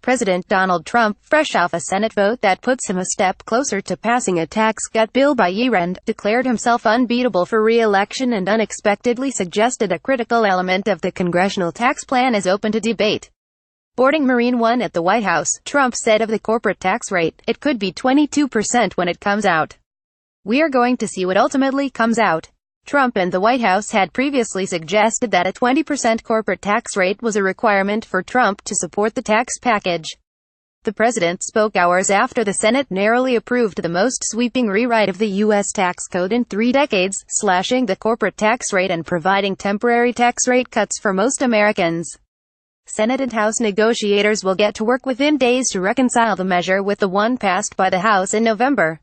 President Donald Trump, fresh off a Senate vote that puts him a step closer to passing a tax cut bill by year-end, declared himself unbeatable for re-election and unexpectedly suggested a critical element of the congressional tax plan is open to debate. Boarding Marine One at the White House, Trump said of the corporate tax rate, "It could be 22% when it comes out. We are going to see what ultimately comes out." Trump and the White House had previously suggested that a 20% corporate tax rate was a requirement for Trump to support the tax package. The president spoke hours after the Senate narrowly approved the most sweeping rewrite of the U.S. tax code in 3 decades, slashing the corporate tax rate and providing temporary tax rate cuts for most Americans. Senate and House negotiators will get to work within days to reconcile the measure with the one passed by the House in November.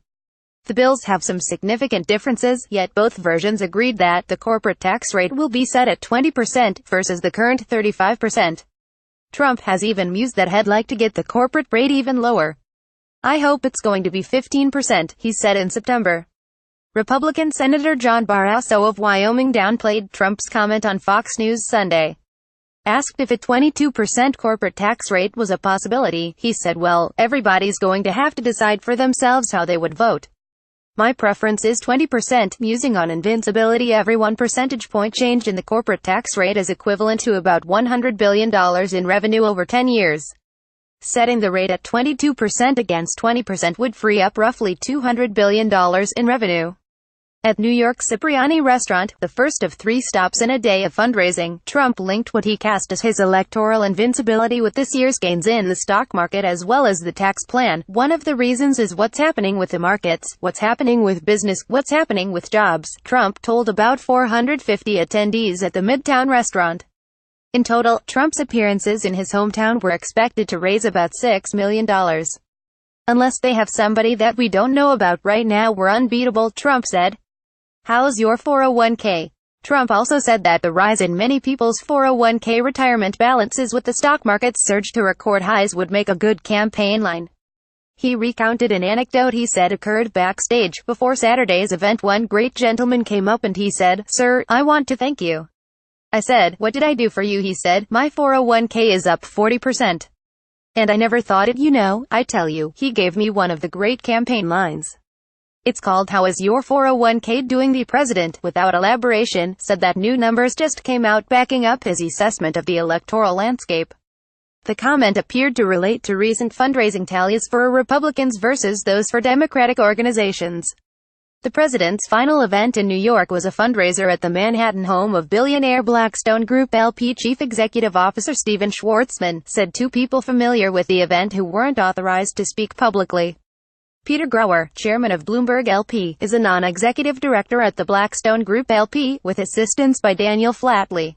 The bills have some significant differences, yet both versions agreed that the corporate tax rate will be set at 20% versus the current 35%. Trump has even mused that he'd like to get the corporate rate even lower. "I hope it's going to be 15%, he said in September. Republican Senator John Barrasso of Wyoming downplayed Trump's comment on Fox News Sunday. Asked if a 22% corporate tax rate was a possibility, he said, "Well, everybody's going to have to decide for themselves how they would vote. My preference is 20%, musing on invincibility. Every 1 percentage point change in the corporate tax rate is equivalent to about $100 billion in revenue over 10 years. Setting the rate at 22% against 20% would free up roughly $200 billion in revenue." At New York's Cipriani restaurant, the first of 3 stops in a day of fundraising, Trump linked what he cast as his electoral invincibility with this year's gains in the stock market as well as the tax plan. "One of the reasons is what's happening with the markets, what's happening with business, what's happening with jobs," Trump told about 450 attendees at the Midtown restaurant. In total, Trump's appearances in his hometown were expected to raise about $6 million. "Unless they have somebody that we don't know about right now, we're unbeatable," Trump said. "How's your 401k? Trump also said that the rise in many people's 401k retirement balances with the stock market's surge to record highs would make a good campaign line. He recounted an anecdote he said occurred backstage before Saturday's event. "One great gentleman came up and he said, 'Sir, I want to thank you.' I said, 'What did I do for you?' He said, 'My 401k is up 40%. And I never thought it, you know, I tell you.' He gave me one of the great campaign lines. It's called 'How is your 401k doing?' The president, without elaboration, said that new numbers just came out backing up his assessment of the electoral landscape. The comment appeared to relate to recent fundraising tallies for Republicans versus those for Democratic organizations. The president's final event in New York was a fundraiser at the Manhattan home of billionaire Blackstone Group LP Chief Executive Officer Stephen Schwarzman, said 2 people familiar with the event who weren't authorized to speak publicly. Peter Grauer, chairman of Bloomberg LP, is a non-executive director at the Blackstone Group LP, with assistance by Daniel Flatley.